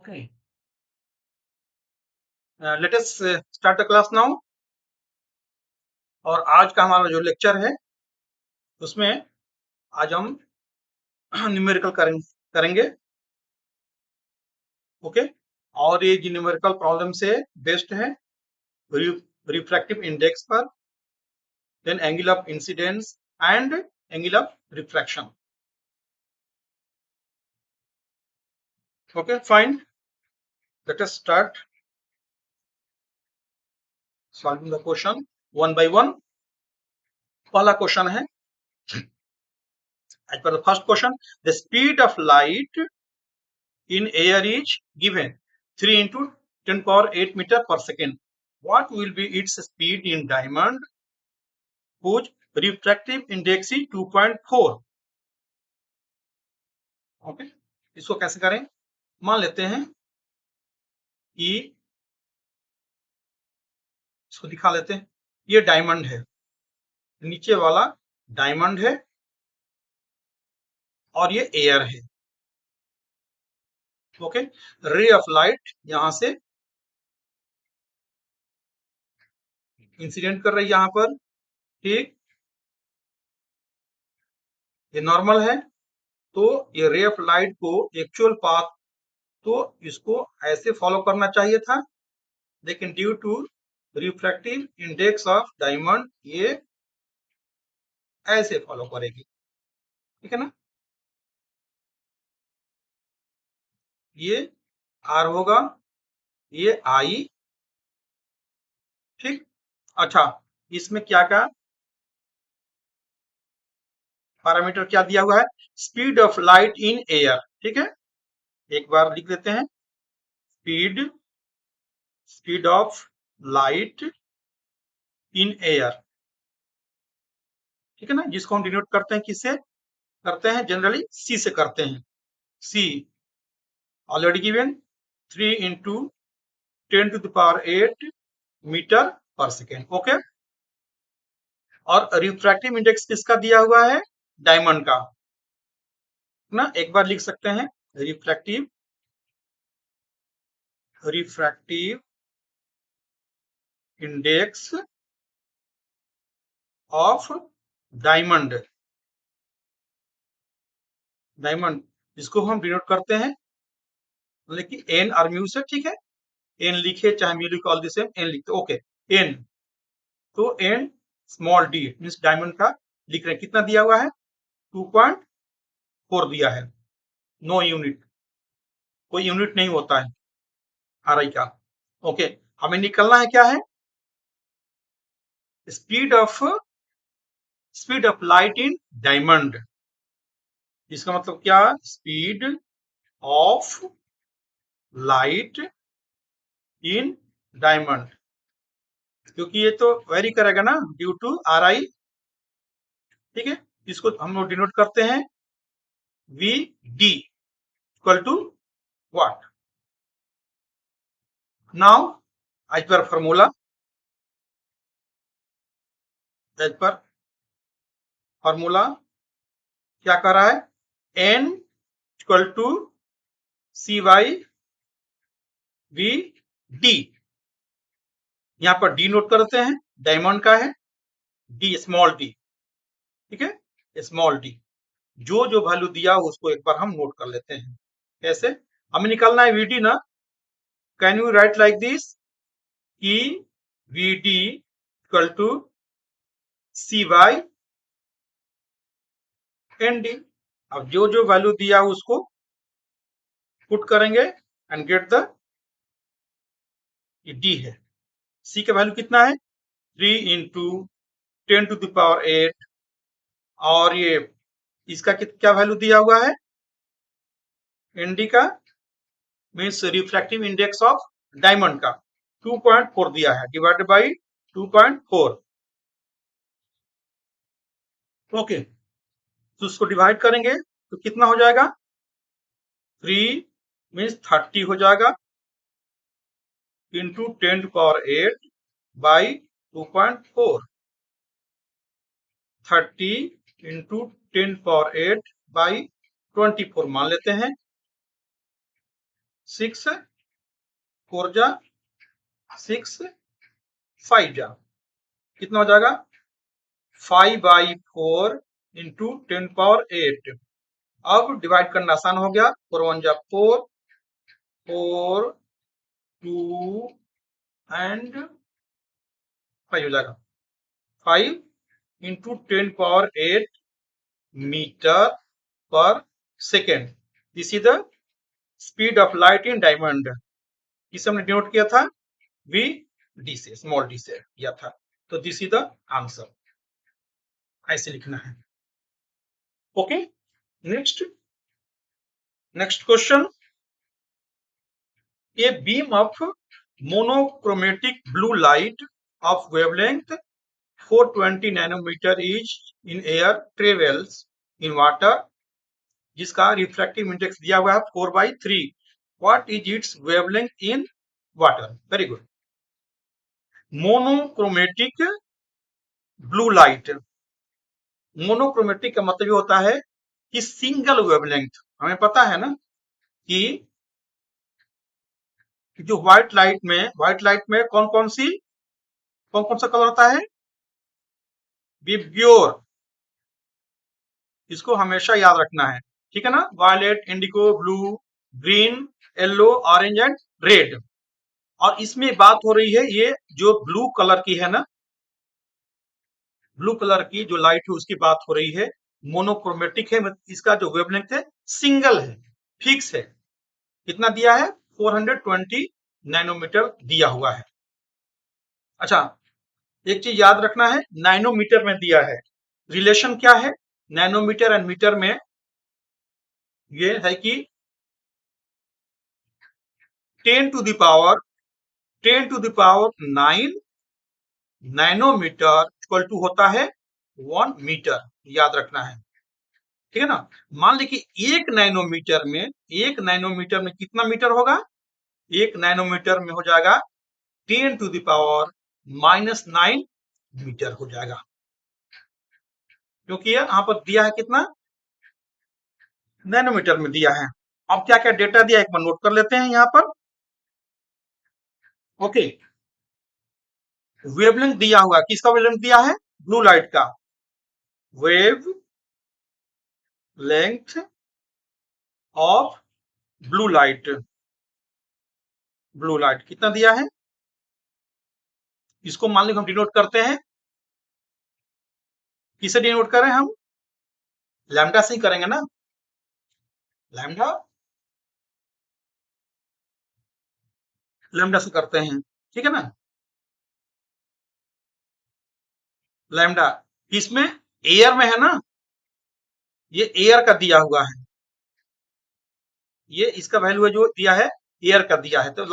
Okay. Let us start the class now. और आज का हमारा जो लेक्चर है उसमें आज हम न्यूमेरिकल करेंगे. ओके. और ये जो न्यूमेरिकल प्रॉब्लम से बेस्ड है रिफ्रैक्टिव इंडेक्स पर, then angle of incidence and angle of refraction. Okay, fine. Let us start solving the question one by one. पहला क्वेश्चन है, as per the first question, the speed of light in air is given 3 into 10 power 8 meter per second. What will be its speed in diamond whose refractive index is 2.4? Okay, इसको कैसे करें? मान लेते हैं कि इसको दिखा लेते हैं. ये डायमंड है, नीचे वाला डायमंड है और ये एयर है. ओके, रे ऑफ लाइट यहां से इंसिडेंट कर रही है यहां पर. ठीक, ये नॉर्मल है. तो ये रे ऑफ लाइट को एक्चुअल पाथ तो इसको ऐसे फॉलो करना चाहिए था, लेकिन due to refractive index of diamond ये ऐसे फॉलो करेगी. ठीक है ना, ये आर होगा, ये आई. ठीक, अच्छा, इसमें क्या क्या पैरामीटर क्या दिया हुआ है? Speed of light in air. ठीक है, एक बार लिख देते हैं. Speed of light in air. ठीक है ना, जिसको हम डिनोट करते हैं किससे करते हैं? जनरली सी से करते हैं. C already given 3 into 10 to the power 8 metre per second. Okay, और रिफ्रैक्टिव इंडेक्स किसका दिया हुआ है? डायमंड का ना. एक बार लिख सकते हैं रिफ्रैक्टिव इंडेक्स ऑफ डायमंड. इसको हम डिनोट करते हैं लेकिन एन और म्यू से. ठीक है, एन लिखे चाहे म्यू लिखे, ऑल द सेम एन लिखते. ओके, एन, तो n small d means diamond का लिख रहे हैं. कितना दिया हुआ है? 2.4 दिया है. नो यूनिट, कोई यूनिट नहीं होता है आर आई का. ओके, हमें निकलना है क्या है? Speed of light in diamond. इसका मतलब क्या? Speed of light in diamond, क्योंकि ये तो वेरी करेगा ना ड्यू टू आर आई. ठीक है, इसको हम लोग डिनोट करते हैं v d equal to what? Now as per formula, क्या कर रहा है? N equal to C by v d. यहां पर डी नोट करते हैं, डायमंड का है. D small d. ठीक है, स्मॉल डी. जो जो वैल्यू दिया उसको एक बार हम नोट कर लेते हैं. कैसे हमें निकालना है? वीडी ना. Can you write like this कि VD equal to C by N D. अब जो जो वैल्यू दिया उसको पुट करेंगे एंड गेट द डी है. सी का वैल्यू कितना है? 3 into 10 to the power 8. और ये इसका क्या वैल्यू दिया हुआ है? एनडी का means refractive index of diamond का 2.4 दिया है, डिवाइडेड बाई 2.4. ओके, तो उसको डिवाइड करेंगे तो कितना हो जाएगा? 3 मीन्स 30 हो जाएगा into 10 to power 8 by 2.4. 30 into 10 power 8 by 24 मान लेते हैं. 6 4 जा 6 5 जा कितना हो जाएगा 5/4 इंटू 10⁸। अब डिवाइड करना आसान हो गया 4 1 जा 4 4 2 एंड 5 हो जाएगा 5 into 10⁸ metre per second. This is the speed of light in diamond. इसे हमने डिनोट किया था वी डी से, स्मॉल डी से किया था। तो दिस इज द आंसर, ऐसे लिखना है। Okay, next question. A beam of monochromatic blue light of wavelength 420 nanometer is in air travels in water जिसका रिफ्रैक्टिव इंडेक्स दिया हुआ है 4/3। What is its wavelength in water? Very good. Monochromatic blue light, monochromatic का मतलब ये होता है कि सिंगल वेवलेंथ। हमें पता है ना कि जो व्हाइट लाइट में कौन कौन सा कलर होता है, विबग्योर, इसको हमेशा याद रखना है, ठीक है ना। Violet, indigo, blue, green, yellow, orange and red. और इसमें बात हो रही है ये जो ब्लू कलर की है ना, ब्लू कलर की जो लाइट है उसकी बात हो रही है। मोनोक्रोमेटिक है, इसका जो वेवलेंथ है सिंगल है, फिक्स है। कितना दिया है 420 नैनोमीटर दिया हुआ है। अच्छा, एक चीज याद रखना है, नैनोमीटर में दिया है। रिलेशन क्या है नैनोमीटर एंड मीटर में, ये है कि 10 to the power 9 nanometre equal to होता है 1 मीटर, याद रखना है, ठीक है ना। मान लीजिए एक नैनोमीटर में कितना मीटर होगा, एक नैनोमीटर में हो जाएगा 10 to the power -9 मीटर हो जाएगा, क्योंकि यहाँ पर दिया है कितना नैनोमीटर में दिया है। अब क्या क्या डेटा दिया एक बार नोट कर लेते हैं यहाँ पर। ओके, वेवलेंथ दिया हुआ, किसका वेवलेंथ दिया है, ब्लू लाइट का। Wave length of blue light कितना दिया है, इसको मान लीजिए हम डिनोट करते हैं, किसे डिनोट करें हम, लैम्डा से ही करेंगे ना, लैम्डा से करते हैं, ठीक है ना। लैम्डा इसमें एयर में है ना, ये एयर का दिया हुआ है, ये इसका वैल्यू है जो दिया है एयर का दिया है, तो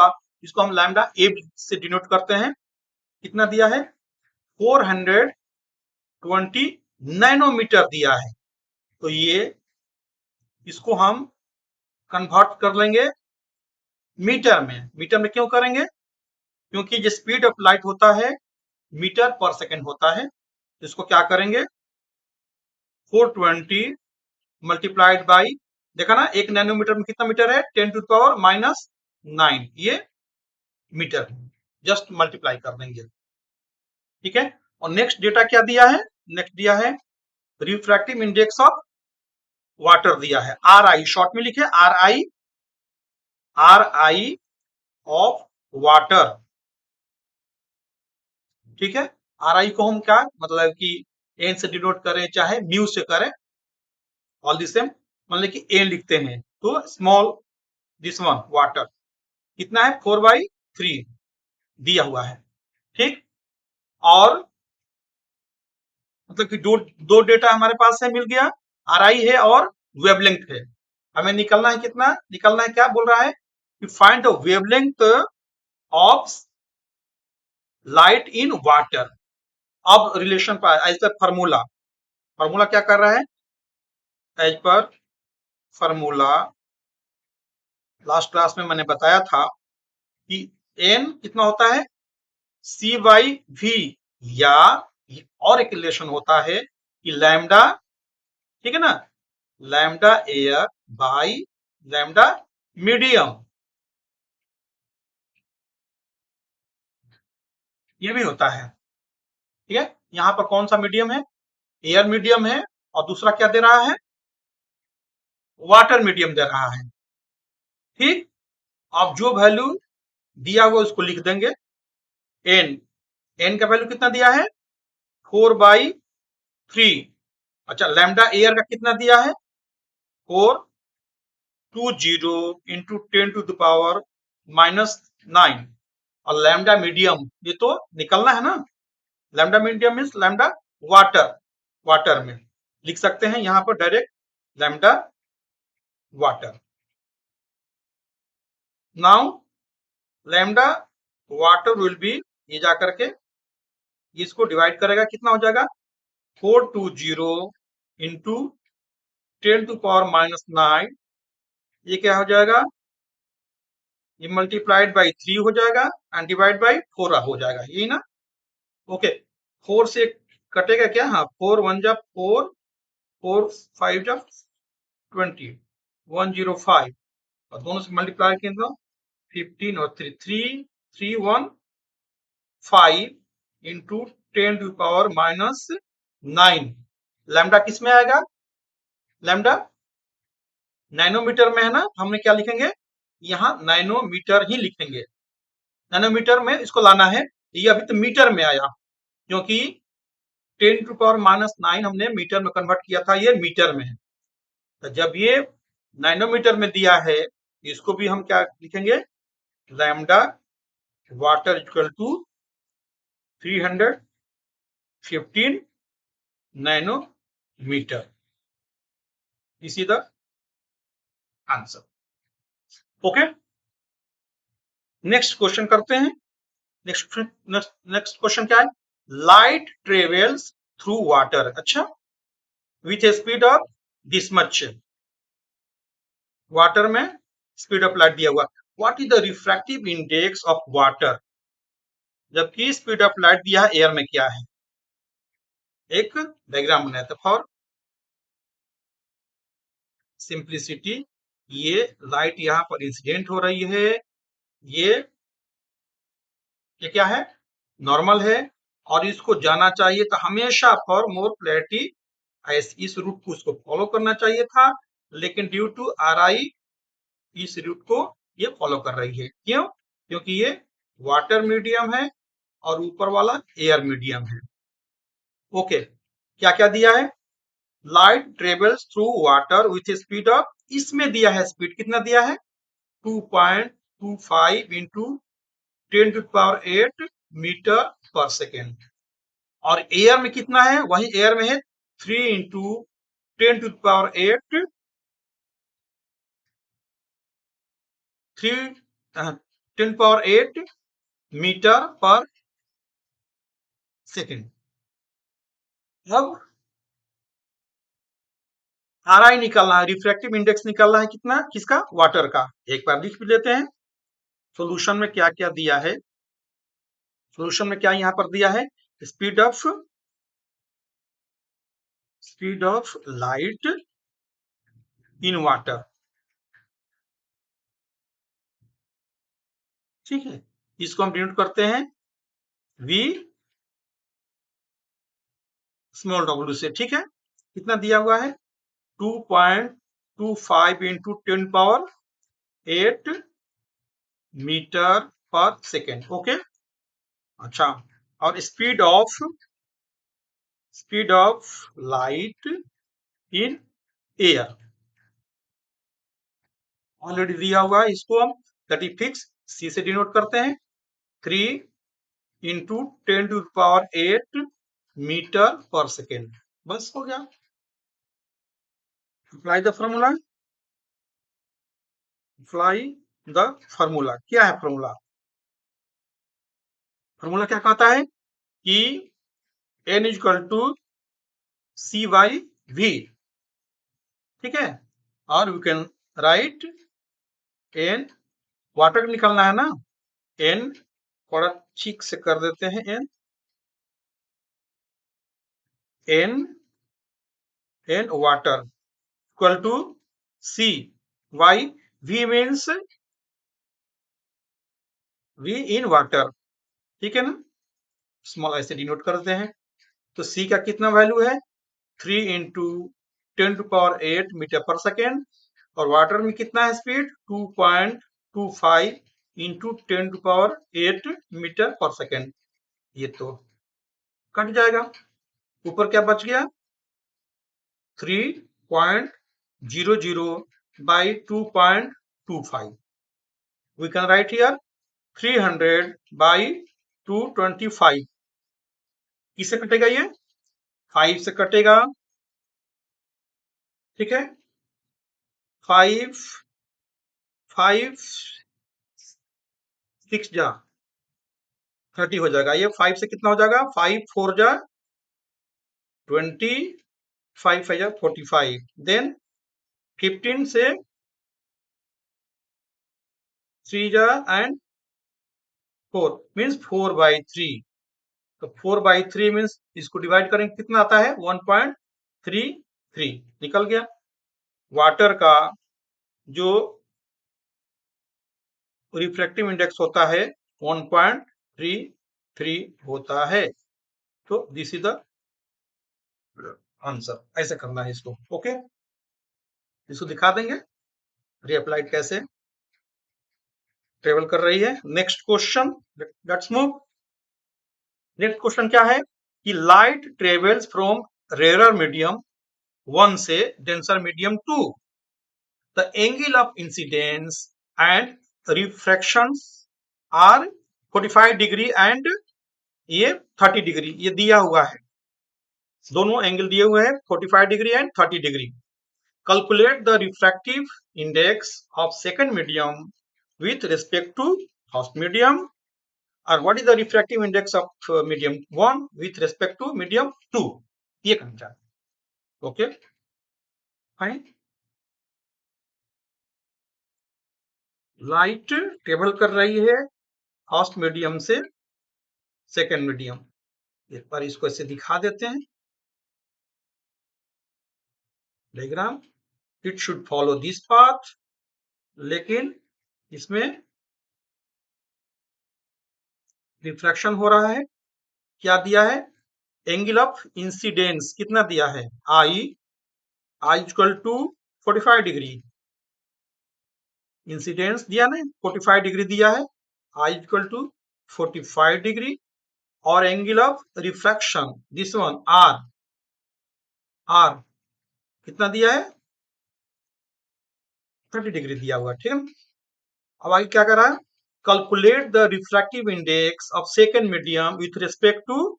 इसको हम लैम्डा ए से डिनोट करते हैं। कितना दिया है 420 नैनोमीटर दिया है, तो ये इसको हम कन्वर्ट कर लेंगे मीटर में क्यों करेंगे, क्योंकि जो स्पीड ऑफ लाइट होता है मीटर पर सेकेंड होता है, तो इसको क्या करेंगे 420 मल्टीप्लाइड बाई, देखा ना एक नैनोमीटर में कितना मीटर है 10 to the power -9, ये मीटर, जस्ट मल्टीप्लाई कर देंगे, ठीक है। और नेक्स्ट डेटा क्या दिया है, नेक्स्ट दिया है रिफ्रैक्टिव इंडेक्स ऑफ वाटर दिया है, RI, शॉर्ट में लिखे RI ऑफ वाटर, ठीक है। RI को हम क्या मतलब कि एन से डिनोट करें चाहे म्यू से करें, ऑल द सेम, मान लीजिए कि एन लिखते हैं तो स्मॉल दिस वन वाटर कितना है 4/3 दिया हुआ है, ठीक। और मतलब कि दो डेटा हमारे पास है, मिल गया, RI है और वेवलेंथ है। हमें निकलना है कितना, निकलना है क्या बोल रहा है कि find the wavelength of light in water. अब रिलेशन पर एज पर फॉर्मूला क्या कर रहा है, as per formula last class में मैंने बताया था कि एन कितना होता है C/V, या और एक रिलेशन होता है कि लैम्डा, ठीक है ना, lambda air by lambda medium, ये भी होता है। ठीक है, यहाँ पर कौन सा मीडियम है? एयर मीडियम है, और दूसरा क्या दे रहा है? वाटर मीडियम दे रहा है। ठीक, अब जो वैल्यू दिया हुआ उसको लिख देंगे। एन, एन का वैल्यू कितना दिया है? 4/3। अच्छा, लैम्डा एयर का कितना दिया है? 420 इंटू 10⁻⁻⁹ और लैम्डा मीडियम ये तो निकलना है ना। Lambda medium means lambda water, water में लिख सकते हैं यहाँ पर direct lambda water. Now lambda water will B, ये जा करके इसको डिवाइड करेगा, कितना हो जाएगा? 420 इंटू 10⁻⁹, ये क्या हो जाएगा? ये मल्टीप्लाइड बाई 3 हो जाएगा एंड डिवाइड बाई 4 हो जाएगा, यही ना। ओके, 4 से कटेगा क्या? हाँ, 4 1 जा 4, 4 5 जा 20, 105, और दोनों से मल्टीप्लाई किया तो 15 और 3 3 3 1 5 इंटू 10⁻⁹ लैम्डा किस में आएगा? लैम्डा नैनोमीटर में है ना, हमने क्या लिखेंगे? यहाँ नैनोमीटर ही लिखेंगे। नैनोमीटर में इसको लाना है, ये अभी तो मीटर में आया क्योंकि 10⁻⁹ हमने मीटर में कन्वर्ट किया था, ये मीटर में है। तो जब ये नैनोमीटर में दिया है, इसको भी हम क्या लिखेंगे? Lambda water equal to 315 nanometre. This is the answer. Okay, next question करते हैं। नेक्स्ट क्वेश्चन क्या है? लाइट ट्रेवल्स थ्रू वाटर, अच्छा, with a speed of this much. Water में स्पीड ऑफ लाइट दिया हुआ। What is the refractive index of water? जबकि speed of light दिया है, एयर में क्या है? एक डायग्राम बनाया था फॉर सिंप्लिसिटी। ये लाइट यहाँ पर इंसिडेंट हो रही है, ये क्या है? नॉर्मल है, और इसको जाना चाहिए तो हमेशा फॉर मोर क्लैरिटी इस रूट को उसको फॉलो करना चाहिए था, लेकिन ड्यू टू आर आई इस रूट को ये फॉलो कर रही है। क्यों? क्योंकि ये वाटर मीडियम है और ऊपर वाला एयर मीडियम है। ओके, क्या क्या दिया है? Light travels through water with speed of, इसमें दिया है स्पीड कितना दिया है? 2.25 इंटू 10⁸ मीटर पर सेकेंड। और एयर में कितना है? वही एयर में है 3 इंटू 10⁸ 10⁸ मीटर पर सेकेंड। अब आर आई निकालना है, रिफ्रैक्टिव इंडेक्स निकालना है, कितना? किसका? वाटर का। एक बार लिख भी लेते हैं सॉल्यूशन में क्या क्या दिया है। सॉल्यूशन में क्या यहाँ पर दिया है? Speed of light in water. ठीक है, इसको हम डिनोट करते हैं v स्मॉल w से। ठीक है, कितना दिया हुआ है? 2.25 into 10⁸ metre per second. Okay, अच्छा, और speed of light in air already दिया हुआ है, इसको हम 36 सी से डिनोट करते हैं, 3 इंटू 10⁸ मीटर पर सेकेंड। बस हो गया। Apply the formula. Apply the formula. क्या है फॉर्मूला? फॉर्मूला क्या कहता है कि n equal to c by v. ठीक है, और you can write n, water निकालना है ना, n थोड़ा ठीक से कर देते हैं, n water equal to C by v means v in water. ठीक है ना, स्मॉल ऐसे डिनोट करते हैं। तो सी का कितना वैल्यू है 3 इंटू 10⁸ मीटर पर सेकेंड, और वाटर में कितना है speed 2.25 into 10⁸ metre per second. ये तो कट जाएगा, ऊपर क्या बच गया 3.00 by 2.25. We can write here 300 by 225. किससे कटेगा ये 5 से कटेगा, ठीक है 5 6 जा 30 हो जाएगा। ये 5 से कितना हो जाएगा 5 4 जा 20, 5 5 जा 45, देन 15 से 3 जा एंड 4 मीन्स 4/3। तो 4/3 मीन्स इसको डिवाइड करेंगे कितना आता है 1.33 निकल गया। वाटर का जो रिफ्रैक्टिव इंडेक्स होता है 1.33 होता है। तो दिस इज द आंसर, ऐसे करना है इसको। ओके, इसको दिखा देंगे रीअप्लाइड कैसे ट्रेवल कर रही है। Next question, let's move. Next question क्या है कि light travels from rare medium 1 से denser medium 2, the angle of incidence and refractions are 45 degree and ये 30 डिग्री, ये दिया हुआ है, दोनों एंगल दिए हुए हैं 45 degree and 30 degree. Calculate the refractive index of second medium with respect to first medium, और what is the refractive index of medium 1 with respect to medium 2, ये करना है। Okay fine. लाइट ट्रेवल कर रही है फर्स्ट मीडियम से second medium, एक बार इसको ऐसे दिखा देते हैं diagram. It should follow this path, लेकिन इसमें रिफ्रैक्शन हो रहा है। क्या दिया है एंगल ऑफ इंसिडेंस कितना दिया है i equal to 45 degree, incidence दिया ना 45 डिग्री दिया है, आई इक्वल टू 45 डिग्री, और angle of refraction this one r कितना दिया है 30 डिग्री दिया हुआ, ठीक है। अब आगे क्या कर रहा है calculate the refractive index of second medium with respect to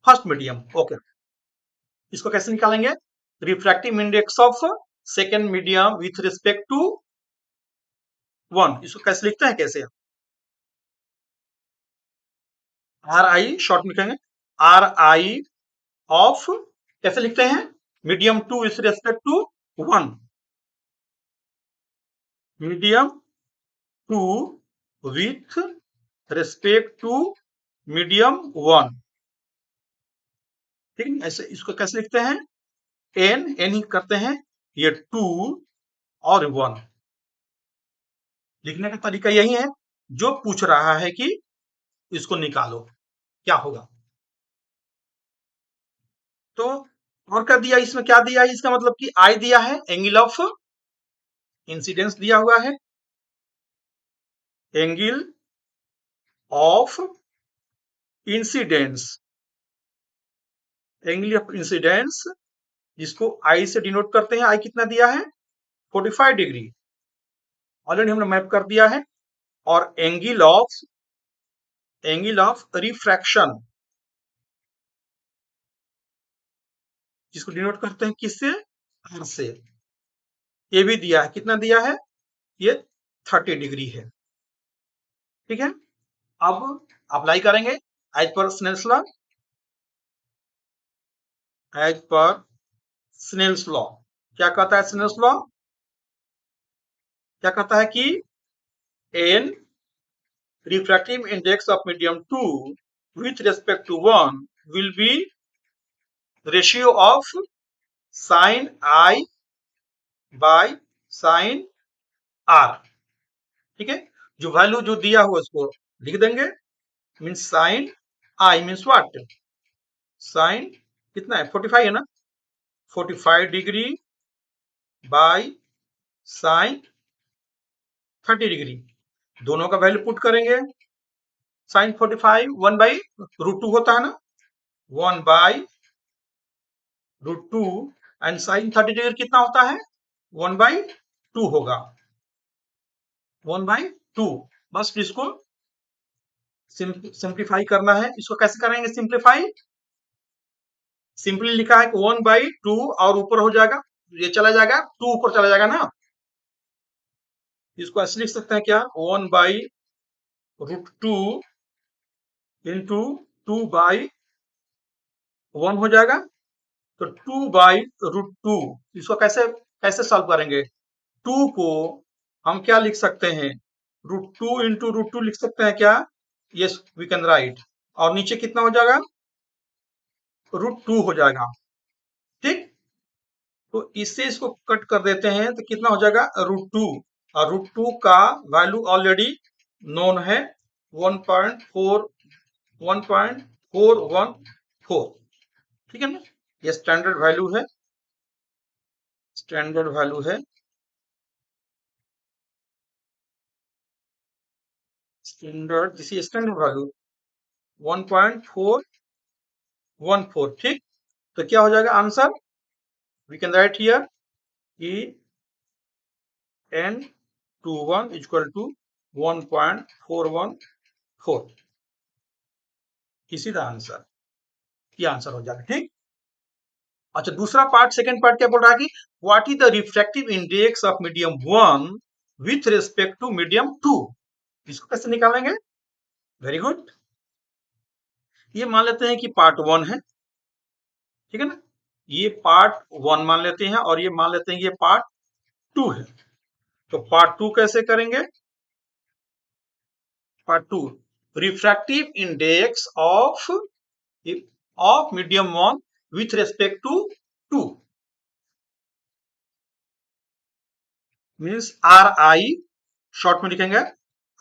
first medium. Okay, इसको कैसे निकालेंगे refractive index of second medium with respect to 1, इसको कैसे लिखते हैं कैसे आर आई शॉर्ट में लिखेंगे आर आई ऑफ, कैसे लिखते हैं medium 2 with respect to 1, medium 2 with respect to medium 1, ठीक है। ऐसे इसको कैसे लिखते हैं एन ही करते हैं, ये 2 और 1 लिखने का तरीका यही है। जो पूछ रहा है कि इसको निकालो क्या होगा, तो और क्या दिया इसमें, क्या दिया है इसका मतलब कि आई दिया है, एंगल ऑफ इंसिडेंस दिया हुआ है, angle of incidence, angle of incidence जिसको आई से डिनोट करते हैं, आई कितना दिया है 45 डिग्री, ऑलरेडी हमने मैप कर दिया है, और एंगल ऑफ रिफ्रैक्शन जिसको डिनोट करते हैं किससे आर से, ये भी दिया है, कितना दिया है ये 30 डिग्री है, ठीक है। अब अप्लाई करेंगे as per Snell's law, as per Snell's law क्या कहता है स्नेल्स लॉ, क्या कहता है कि n refractive index of medium 2 with respect to 1 will be ratio of sin I by sin R, ठीक है। जो वैल्यू जो दिया हुआ उसको लिख देंगे, means sine i means what, sine कितना है 45 है ना, 45 डिग्री बाय साइन 30 डिग्री, दोनों का वैल्यू पुट करेंगे। साइन 45 1 बाई रूट 2 होता है ना, 1 by root 2 and sine 30 degree कितना होता है 1 बाई 2 होगा, 1 बाई 2। बस इसको सिंप्लीफाई करना है। इसको कैसे करेंगे सिंप्लीफाई, सिंपली लिखा है 1 बाई 2 और ऊपर हो जाएगा, ये चला जाएगा 2 ऊपर चला जाएगा ना, इसको ऐसे लिख सकते हैं क्या 1 बाई रूट 2 इंटू 2 बाई 1 हो जाएगा, तो 2 बाई रूट 2। इसको कैसे कैसे सॉल्व करेंगे, 2 को हम क्या लिख सकते हैं रूट 2 इंटू रूट 2 लिख सकते हैं क्या, यस वी कैन राइट, और नीचे कितना हो जाएगा रूट 2 हो जाएगा, ठीक। तो इससे इसको कट कर देते हैं तो कितना हो जाएगा रूट 2, और रूट 2 का वैल्यू ऑलरेडी नोन है 1.414, ठीक है ना, ये स्टैंडर्ड वैल्यू है, स्टैंडर्ड वैल्यू है, standard this is standard value 1.414, ठीक। तो क्या हो जाएगा answer, we can write here कि n21 इक्वल टू 1.414, इसी द आंसर, ये आंसर हो जाएगा, ठीक। अच्छा दूसरा पार्ट, सेकंड पार्ट क्या बोल रहा है कि what is the refractive index of medium 1 with respect to medium 2, इसको कैसे निकालेंगे, वेरी गुड। ये मान लेते हैं कि पार्ट 1 है, ठीक है ना, ये पार्ट 1 मान लेते हैं और ये मान लेते हैं कि ये पार्ट 2 है। तो पार्ट 2 कैसे करेंगे, part 2 refractive index of medium 1 with respect to 2 means r i, short में लिखेंगे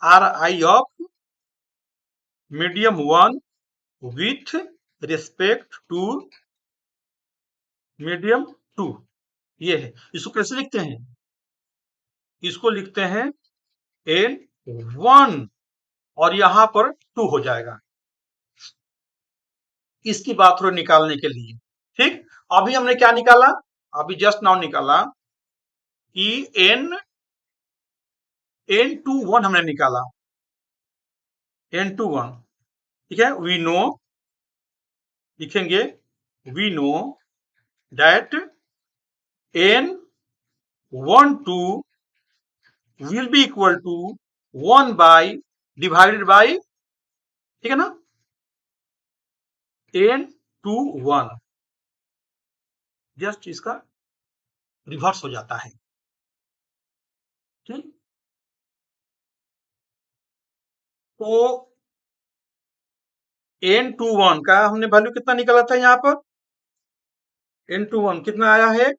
r i of medium 1 with respect to medium 2, ये है। इसको कैसे लिखते हैं, इसको लिखते हैं n1 और यहां पर 2 हो जाएगा, इसकी बात हो निकालने के लिए, ठीक। अभी हमने क्या निकाला, अभी जस्ट नाउ निकाला कि n21 हमने निकाला, n21, ठीक है, वी नो, लिखेंगे we know that n12 will be equal to 1 by divided by, ठीक है ना, n21, जस्ट इसका रिवर्स हो जाता है, ठीक। तो n21 का हमने वैल्यू कितना निकाला था यहाँ पर, n21 कितना आया है,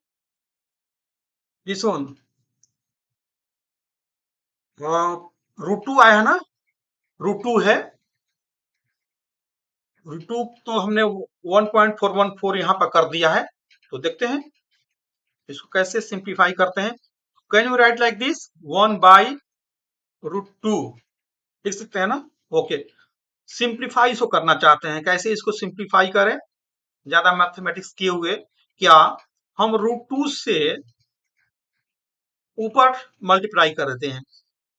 दिस वन रूट 2 आया है ना, रूट 2 है, रूट 2 तो हमने 1.414 यहाँ पर कर दिया है। तो देखते हैं इसको कैसे सिंप्लीफाई करते हैं, can you write like this 1 by root 2, लिख सकते हैं ना, ओके। सिंप्लीफाई इसको करना चाहते हैं, कैसे इसको सिंप्लीफाई करें, ज्यादा मैथमेटिक्स किए हुए, क्या हम रूट 2 से ऊपर मल्टीप्लाई कर देते हैं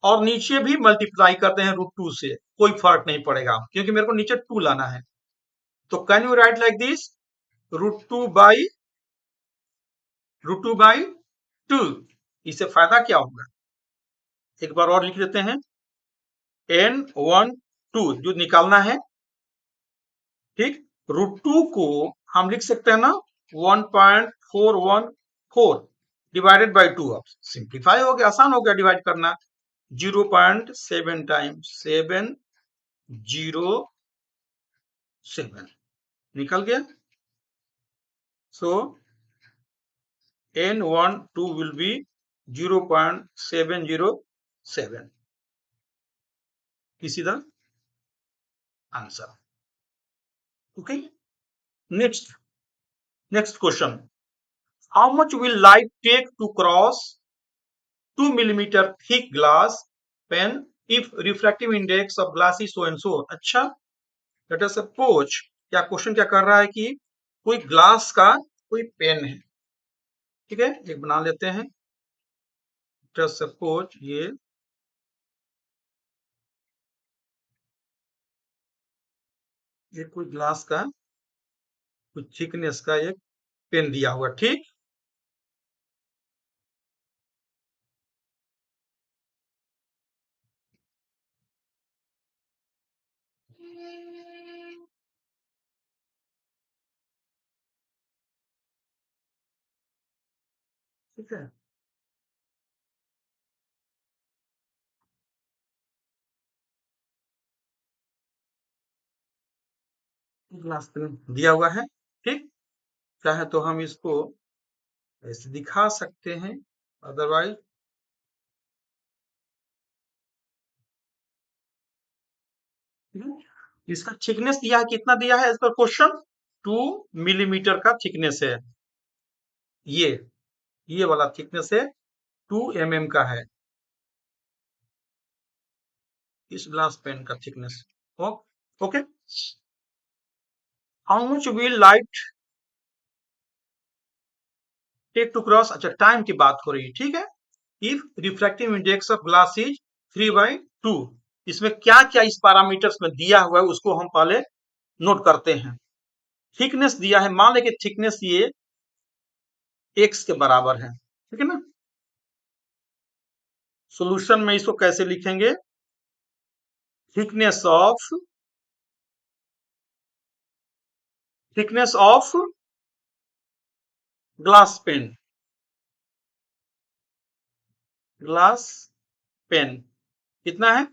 और नीचे भी मल्टीप्लाई करते हैं रूट 2 से, कोई फर्क नहीं पड़ेगा क्योंकि मेरे को नीचे 2 लाना है। तो can you write like this root two by 2, इससे फायदा क्या होगा, एक बार और लिख लेते हैं n12 जो निकालना है, ठीक। रूट 2 को हम लिख सकते हैं ना 1.414 डिवाइडेड बाई 2, अब सिंप्लीफाई हो गया, आसान हो गया डिवाइड करना, 0.7 टाइम्स 707 निकल गया। So n12 will be 0.707, this is the answer। Okay, next question, how much will light take to cross 2 millimeter thick glass pen if refractive index of glass is so and so? अच्छा, let us suppose, क्या question क्या कर रहा है कि कोई glass का कोई पेन है, ठीक है, एक बना लेते हैं। लेट अस सपोज ये कोई ग्लास का कुछ थिकनेस का एक पेन दिया हुआ, ठीक। ठीक है, ग्लास पेन दिया हुआ है, ठीक। चाहे तो हम इसको ऐसे दिखा सकते हैं, अदरवाइज इसका थिकनेस दिया है, कितना दिया है इस पर क्वेश्चन, 2 मिलीमीटर का थिकनेस है, ये ये वाला थिकनेस है 2 mm का है इस ग्लास पेन का thickness. Okay, how much will light take to cross, अच्छा टाइम की बात हो रही है, ठीक है। If refractive index of glass is 3/2, इसमें क्या क्या इस पैरामीटर्स में दिया हुआ है उसको हम पहले नोट करते हैं। थिकनेस दिया है, मान लें कि थिकनेस ये x के बराबर है, ठीक है ना। सॉल्यूशन में इसको कैसे लिखेंगे, thickness of glass pen, glass pen कितना है,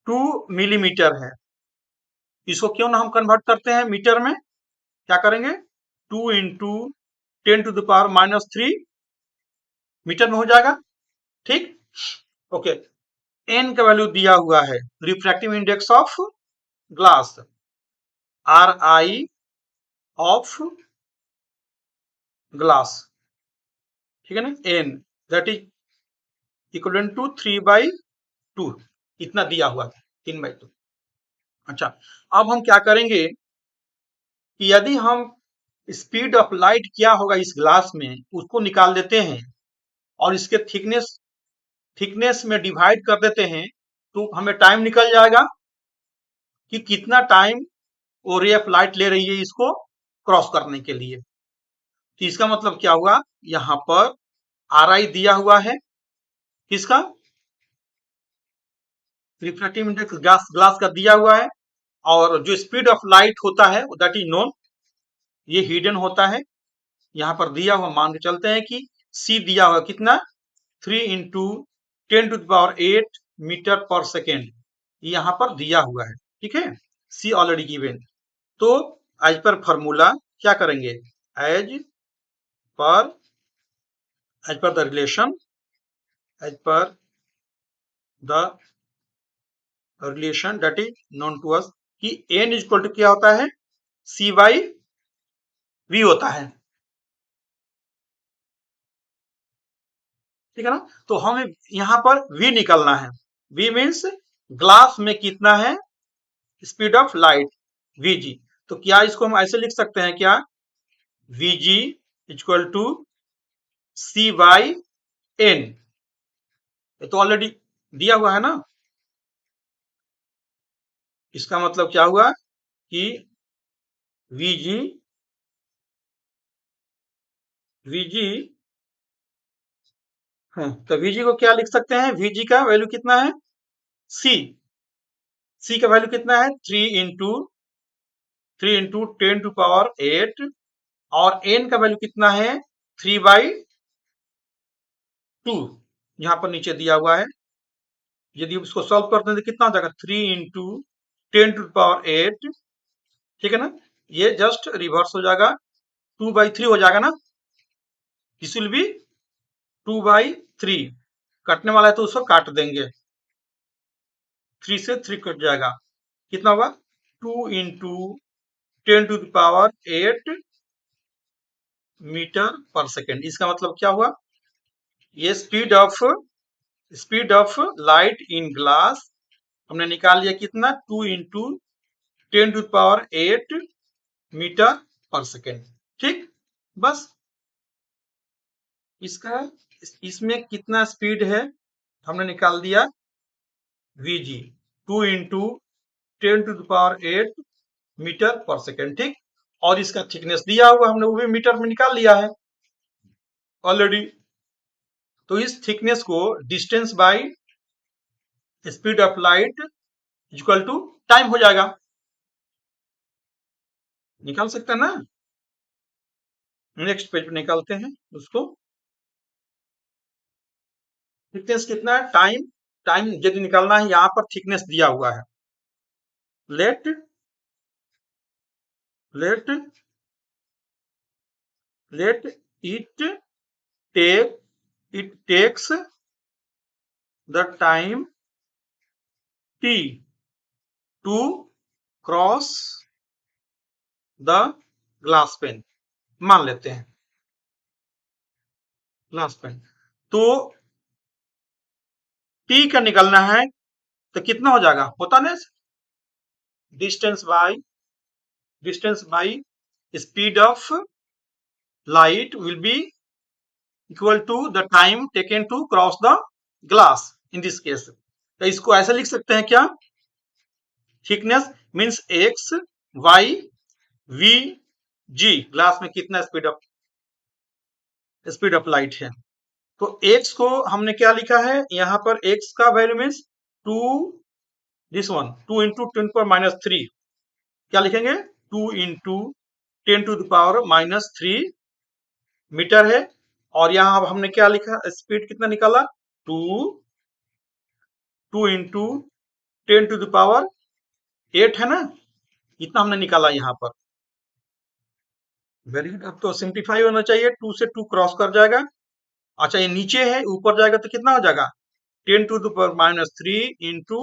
2 मिलीमीटर है। इसको क्यों ना हम कन्वर्ट करते हैं मीटर में, क्या करेंगे, 2 इंटू 10⁻³ मीटर में हो जाएगा, ठीक। ओके, एन का वैल्यू दिया हुआ है, refractive index of glass, RI of glass, ठीक है ना, n that is equal to 3/2, इतना दिया हुआ था, 3/2। अच्छा, अब हम क्या करेंगे कि यदि हम स्पीड ऑफ लाइट क्या होगा इस ग्लास में उसको निकाल देते हैं और इसके थिकनेस में डिवाइड कर देते हैं, तो हमें टाइम निकल जाएगा कि कितना टाइम वो रे ऑफ लाइट ले रही है इसको क्रॉस करने के लिए। तो इसका मतलब क्या हुआ, यहाँ पर RI दिया हुआ है, किसका, रिफ्रैक्टिव इंडेक्स ग्लास का दिया हुआ है, और जो स्पीड ऑफ लाइट होता है दैट इज नोन, ये हिडन होता है, यहाँ पर दिया हुआ मान के चलते हैं कि C दिया हुआ कितना, 3 इंटू 10⁸ मीटर पर सेकेंड, यहाँ पर दिया हुआ है, ठीक है, C ऑलरेडी गिवन। तो एज पर फॉर्मूला क्या करेंगे, as per the relation, as per the relation that is known to us, कि n इक्वल टू क्या होता है, C/V होता है, ठीक है ना। तो हमें यहाँ पर V निकलना है, V मीन्स ग्लास में कितना है स्पीड ऑफ लाइट, Vg। तो क्या इसको हम ऐसे लिख सकते हैं क्या, Vg इक्वल टू C/N, ये तो ऑलरेडी दिया हुआ है ना। इसका मतलब क्या हुआ कि Vg तो Vg को क्या लिख सकते हैं, Vg का वैल्यू कितना है, C का वैल्यू कितना है, 3 इंटू 10⁸, और n का वैल्यू कितना है, 3/2, यहाँ पर नीचे दिया हुआ है। यदि उसको सॉल्व करते हैं तो कितना हो जाएगा, 3 इंटू 10⁸, ठीक है ना। ये जस्ट रिवर्स हो जाएगा, 2/3 हो जाएगा ना, दिस विल बी 2/3, कटने वाला है तो उसको काट देंगे, 3 से 3 कट जाएगा, कितना होगा, 2 इंटू 10⁸ मीटर पर सेकेंड। इसका मतलब क्या हुआ, ये speed of light in glass हमने निकाल लिया कितना, 2 × 10⁸ मीटर पर सेकेंड। ठीक, बस इसका इसमें कितना स्पीड है हमने निकाल दिया, Vg 2 × 10⁸ मीटर पर सेकेंड। ठीक, और इसका थिकनेस दिया हुआ हमने वो भी मीटर में निकाल लिया है ऑलरेडी। तो इस थिकनेस को distance by speed of light equal to time हो जाएगा, निकाल सकते हैं ना। नेक्स्ट पेज पे निकालते हैं उसको। थिकनेस कितना है, टाइम यदि निकालना है, यहां पर थिकनेस दिया हुआ है। Let it takes the time t to cross the glass pane, मान लेते हैं ग्लास पेन। तो t का निकलना है तो कितना हो जाएगा, होता ना, distance by speed of light will be equal to the time taken to cross the glass in this case. तो इसको ऐसे लिख सकते हैं क्या, thickness means x y v g, glass में कितना स्पीड ऑफ लाइट है। तो x को हमने क्या लिखा है, यहाँ पर x का वैल्यू मींस 2 दिस वन 2 × 10⁻³ क्या लिखेंगे, 2 × 10⁻³ मीटर है। और यहाँ हमने क्या लिखा, स्पीड कितना निकाला, 2 × 10⁸ है ना, इतना हमने निकाला यहाँ पर। वेरी गुड, अब तो सिंप्लीफाई होना चाहिए, 2 से 2 क्रॉस कर जाएगा। अच्छा ये नीचे है, ऊपर जाएगा तो कितना हो जाएगा, 10⁻³ इंटू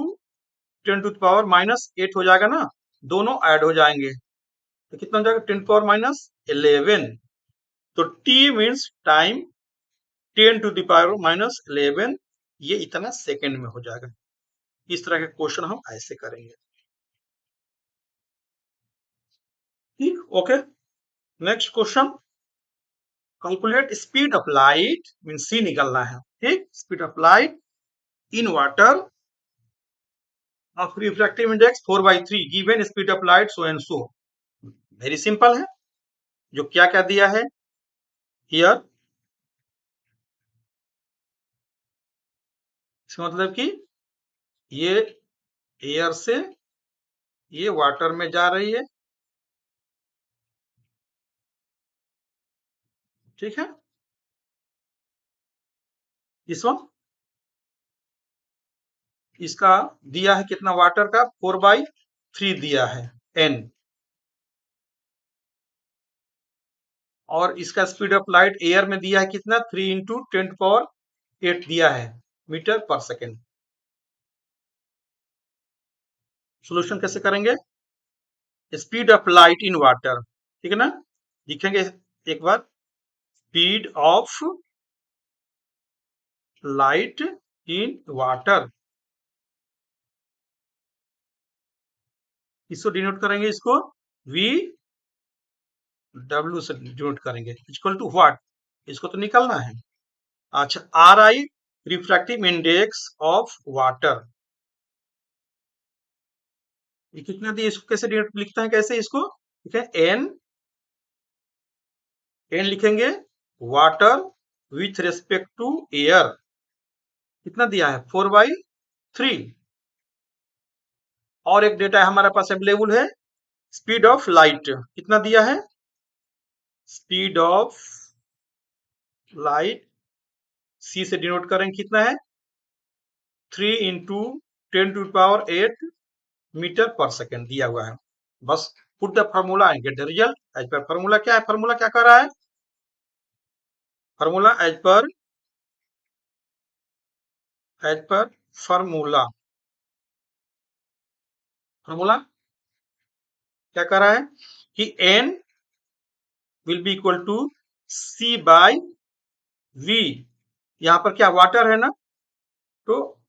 10⁻8 हो जाएगा ना, दोनों ऐड हो जाएंगे तो कितना हो जाएगा, 10⁻11। तो t मीन्स टाइम 10⁻11, ये इतना सेकेंड में हो जाएगा। इस तरह के क्वेश्चन हम ऐसे करेंगे। ठीक, okay. Next question, calculate speed of light, mean C निकलना है। ठीक, speed of light in water of refractive index 4/3 given speed of light so and so. Very simple है, जो क्या क्या दिया है हियर, इसका मतलब कि ये एयर से ये वाटर में जा रही है, ठीक है। इस वन इसका दिया है कितना, वाटर का 4/3 दिया है n, और इसका स्पीड ऑफ लाइट एयर में दिया है कितना, 3 × 10⁸ दिया है मीटर पर सेकेंड। सोल्यूशन कैसे करेंगे, speed of light in water, ठीक है ना, लिखेंगे एक बार, speed of light in water, इसको डिनोट करेंगे, इसको v w से डिनोट करेंगे, इक्वल टू व्हाट, इसको तो निकालना है। अच्छा, R I refractive index of water, ये कितना दिया, इसको कैसे डिनोट लिखते हैं, कैसे इसको लिखे, n लिखेंगे, water with respect to air कितना दिया है, 4/3। और एक डेटा हमारे पास अवेलेबल है, स्पीड ऑफ लाइट कितना दिया है, स्पीड ऑफ लाइट सी से डिनोट करेंगे, कितना है, 3 × 10⁸ मीटर पर सेकेंड दिया हुआ है। बस put the formula and get the result as per formula. क्या है फार्मूला, क्या कर रहा है formula, as per formula, formula क्या कर रहा है, कि n will be equal to c by v। यहां पर क्या वाटर है ना, तो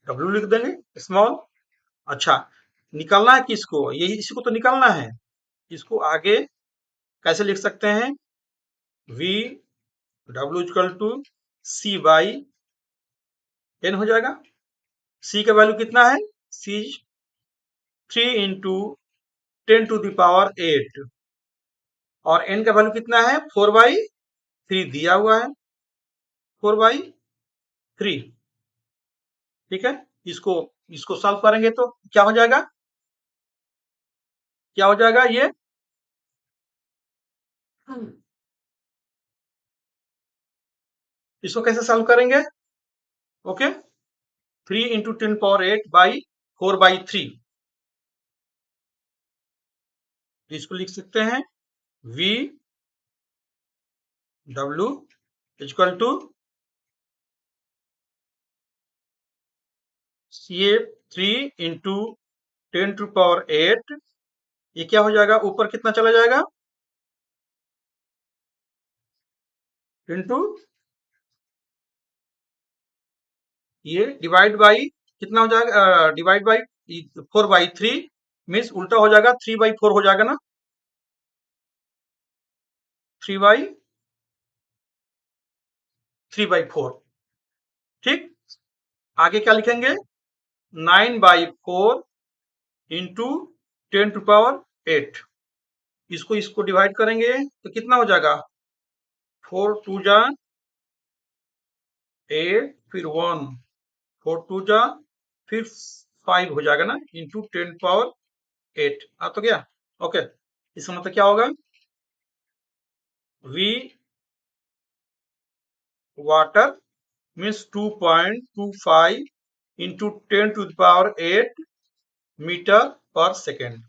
w लिख देंगे स्मॉल। अच्छा, निकालना है किसको, यही इसी को तो निकालना है। इसको आगे कैसे लिख सकते हैं, v w equal to c by n हो जाएगा। c का वैल्यू कितना है, c 3 इंटू 10⁸ और n का वैल्यू कितना है 4/3 दिया हुआ है, 4/3। ठीक है, इसको इसको सॉल्व करेंगे तो क्या हो जाएगा, क्या हो जाएगा ये, इसको कैसे सॉल्व करेंगे, ओके 3 इंटू 10⁸ इसको लिख सकते हैं v w इक्वल टू ये 3 इंटू 10⁸, ये क्या हो जाएगा, ऊपर कितना चला जाएगा, इंटू ये डिवाइड बाई कितना हो जाएगा, डिवाइड बाई 4/3 मीन्स उल्टा हो जाएगा, 3/4 हो जाएगा ना, 3/4। ठीक, आगे क्या लिखेंगे, 9/4 इंटू 10⁸। इसको डिवाइड करेंगे तो कितना हो जाएगा, 4 2 जा 8 फिर 1, 4 2 जा फिर 5 हो जाएगा ना, इंटू 10⁸। आ तो गया, ओके। इसका मतलब क्या होगा, v water means 2.25 into 10⁸ metre per second.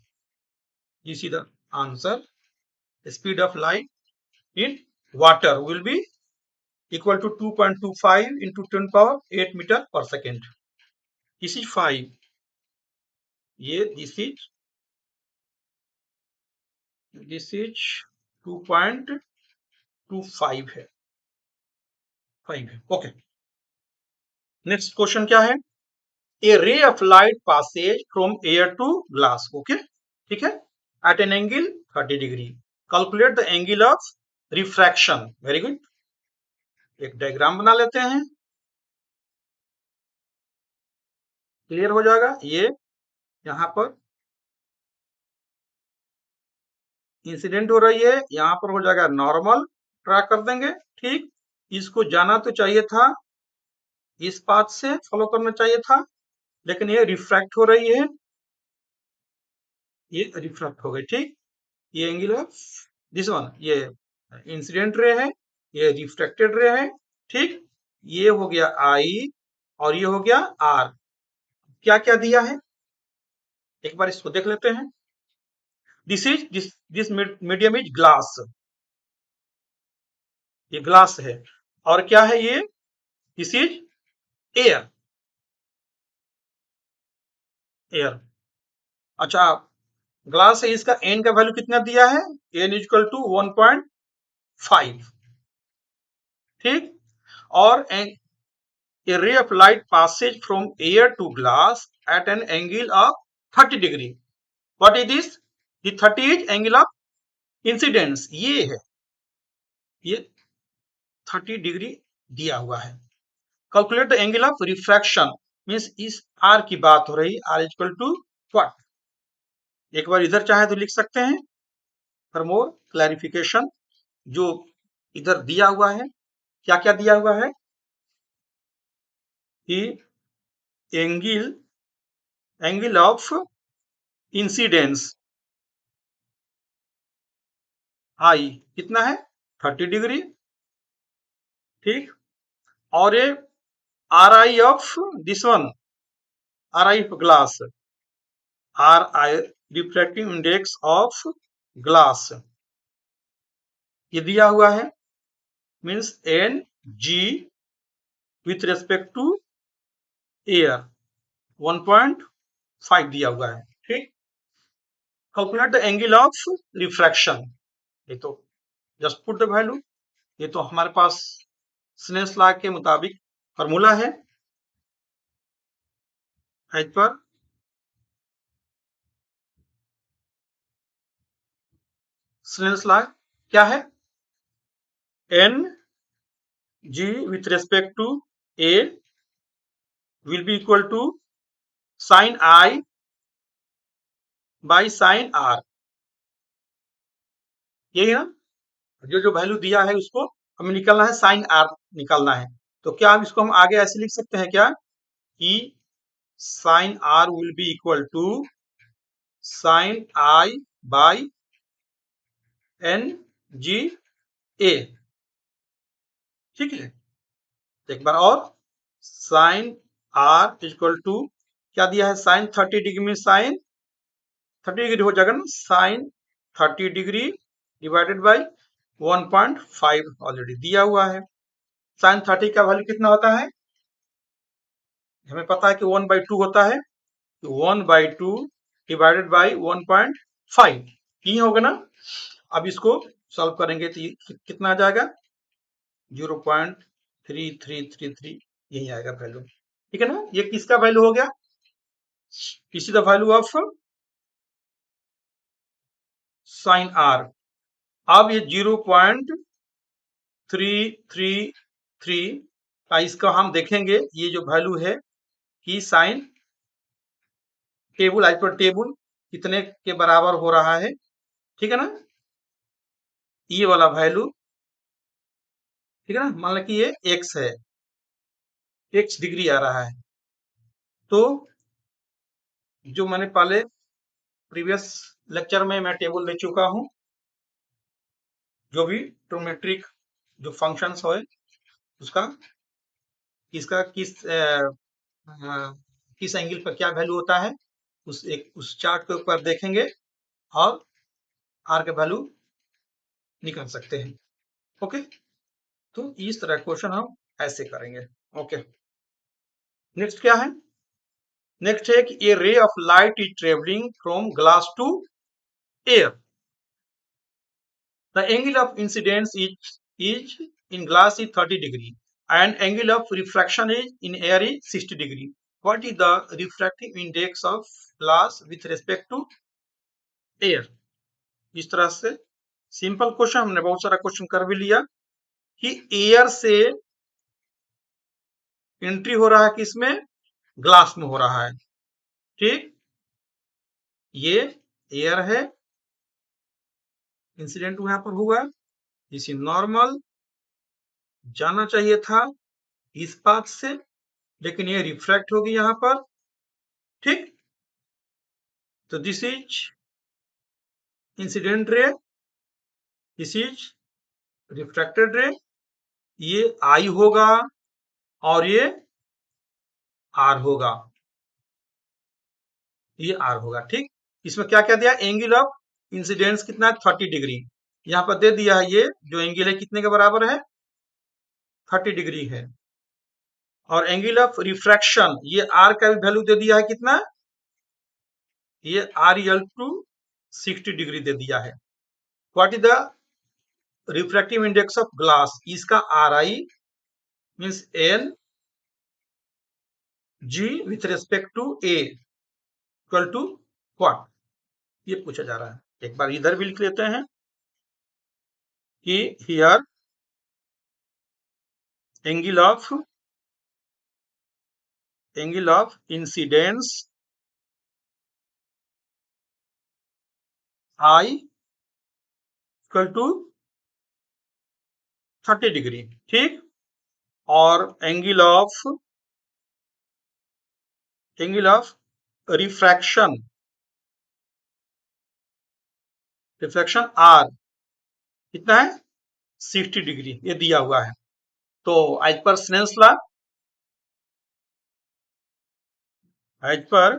This is the answer, speed of light in water will be equal to 2.25 into 10⁸ meter per second. This is 5, ये this is 2.25 है, 5 है, ओके। नेक्स्ट क्वेश्चन क्या है, a ray of light passes from air to glass, okay ठीक है, at an angle 30 degree, calculate the angle of refraction. Very good, एक diagram बना लेते हैं, क्लियर हो जाएगा। ये यहाँ पर इंसिडेंट हो रही है, यहाँ पर हो जाएगा नॉर्मल, ड्रा कर देंगे। ठीक, इसको जाना तो चाहिए था, इस पाथ से फॉलो करना चाहिए था, लेकिन ये रिफ्रैक्ट हो रही है, ये रिफ्रैक्ट हो गई। ठीक, ये एंगल ऑफ दिस वन, ये इंसिडेंट रे है, ये रिफ्रैक्टेड रे है। ठीक, ये हो गया आई और ये हो गया आर। क्या क्या दिया है, एक बार इसको देख लेते हैं। दिस मीडियम इज ग्लास, ये ग्लास है, और क्या है ये, दिस इज एयर, एयर। अच्छा, ग्लास है, इसका एन का वैल्यू कितना दिया है, एन इक्वल टू 1.5। ठीक, और a ray of light passes from air to glass at an angle of 30 degree. What is this? The 30 is angle of incidence, ये है, ये 30 डिग्री दिया हुआ है। Calculate the angle of refraction, means इस are की बात हो रही, आर इक्वल टू व्हाट। एक बार इधर चाहे तो लिख सकते हैं फॉर मोर क्लैरिफिकेशन। जो इधर दिया हुआ है, क्या क्या दिया हुआ है, कि एंगल ऑफ इंसिडेंस आई कितना है, 30 डिग्री। ठीक, और ये r i of this one, r i glass, r I refractive index of glass, ये दिया हुआ है, means N G with respect to air 1.5 दिया हुआ है। ठीक, calculate the angle of refraction, ये तो जस्ट पुट द वैल्यू, ये तो हमारे पास स्नेल्स लॉ के मुताबिक फॉर्मूला है। एज पर स्नेल्स लॉ क्या है, n ji with respect to a will be equal to sine I by sine r, यही ना, जो जो वैल्यू दिया है उसको हमें निकालना है, साइन आर निकालना है। तो क्या हम इसको हम आगे ऐसे लिख सकते हैं क्या कि sine R will be equal to sine I by N ji A, ठीक है। एक बार और, साइन आर इक्वल टू क्या दिया है, साइन 30 डिग्री में साइन 30 डिग्री हो जाएगा ना, sine 30 degree divided by 1.5 already दिया हुआ है। साइन 30 का वैल्यू कितना होता है, हमें पता है कि 1/2 होता है, तो 1/2 डिवाइडेड बाई 1.5 यही होगा ना। अब इसको सॉल्व करेंगे तो कितना आ जाएगा, 0.3333, यही आएगा वैल्यू, ठीक है ना। ये किसका वैल्यू हो गया, इसी the value of sine r. अब ये 0.333 का इसका हम देखेंगे, ये जो वैल्यू है कि साइन टेबल, आज पर टेबल कितने के बराबर हो रहा है, ठीक है ना। ये वाला वैल्यू, ठीक है ना, मान लो कि ये x है, x डिग्री आ रहा है, तो जो मैंने पहले प्रीवियस लेक्चर में मैं टेबल दे चुका हूं, जो भी ट्रिग्नोमेट्रिक जो फंक्शंस हो उसका किसका किस एंगल पर क्या वैल्यू होता है, उस चार्ट के ऊपर देखेंगे और आर का वैल्यू निकाल सकते हैं। ओके, तो इस तरह क्वेश्चन हम ऐसे करेंगे। ओके, नेक्स्ट क्या है, नेक्स्ट है कि a ray of light is travelling from glass to air, the angle of incidence is in glass is 30 degree and angle of refraction is in air is 60 degree. What is the refractive index of glass with respect to air? इस तरह से simple question, हमने बहुत सारा question कर भी लिया कि एयर से एंट्री हो रहा है, किसमें, ग्लास में हो रहा है, ठीक। ये एयर है, इंसिडेंट यहां पर हुआ, इसी नॉर्मल जाना चाहिए था इस पाथ से, लेकिन ये रिफ्रैक्ट होगी यहां पर, ठीक। तो this is incident ray, this is refracted रे, ये आई होगा और ये आर होगा, ये आर होगा, ठीक। इसमें क्या क्या दिया, एंगल ऑफ इंसिडेंस कितना है, 30 डिग्री, यहां पर दे दिया है, ये जो एंगल है कितने के बराबर है, 30 डिग्री है। और एंगल ऑफ रिफ्रैक्शन, ये आर का भी वैल्यू दे दिया है कितना, ये आर इक्वल टू 60 डिग्री दे दिया है। What is the refractive index of glass, इसका R I means N G with respect to A equal to what, ये पूछा जा रहा है। एक बार इधर भी लिख लेते हैं कि here angle of incidence i equal to 30 degree, ठीक। और एंगल ऑफ रिफ्रैक्शन आर कितना है, 60 डिग्री, ये दिया हुआ है। तो as per Snell's law, as per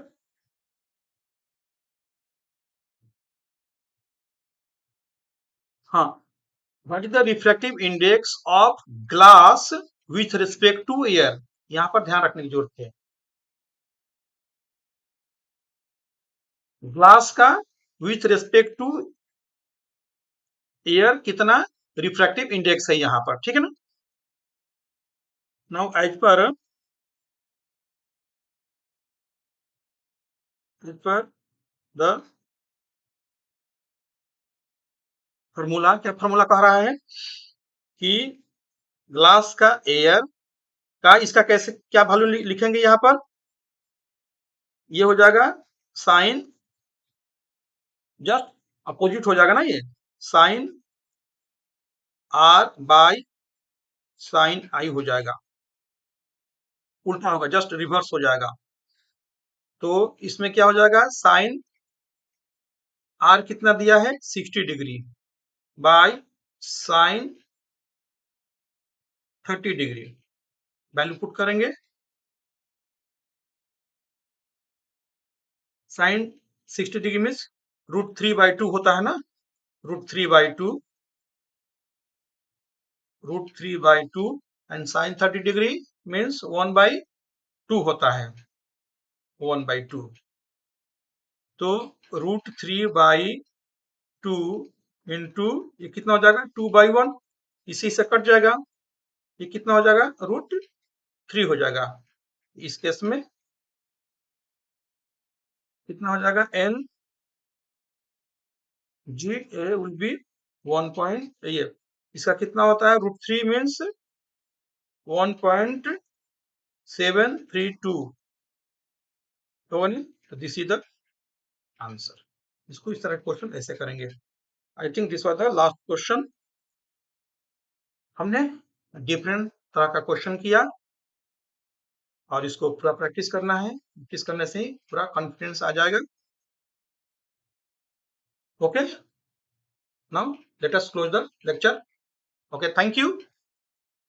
हाँ, what is the refractive index of glass with respect to air, यहां पर ध्यान रखने की जरूरत है, ग्लास का विथ रेस्पेक्ट टू एयर कितना रिफ्रैक्टिव इंडेक्स है यहाँ पर, ठीक है ना। Now as per the formula, क्या फॉर्मूला कह रहा है कि ग्लास का एयर का इसका कैसे क्या वैल्यू लिखेंगे यहाँ पर, ये हो जाएगा साइन, जस्ट अपोजिट हो जाएगा ना, ये साइन आर बाय साइन आई हो जाएगा, उल्टा होगा, जस्ट रिवर्स हो जाएगा। तो इसमें क्या हो जाएगा, साइन आर कितना दिया है 60 degree by sine 30 degree, value put करेंगे। साइन 60 डिग्री मीन्स √3/2 होता है ना, √3/2 एंड साइन 30 डिग्री मीन्स 1/2 होता है, 1/2। तो √3/2 इंटू ये कितना हो जाएगा 2/1, इसी से कट जाएगा, ये कितना हो जाएगा √3 हो जाएगा। इस केस में कितना हो जाएगा, n ji a will be 1. ये इसका कितना होता है, √3 मीन्स 1.732, तो दिस इज द आंसर। इसको इस तरह क्वेश्चन ऐसे करेंगे। I think this was the last question. हमने डिफरेंट तरह का क्वेश्चन किया और इसको पूरा प्रैक्टिस करना है, प्रैक्टिस करने से ही पूरा कॉन्फिडेंस आ जाएगा। Okay, now let us close the lecture. Okay, thank you.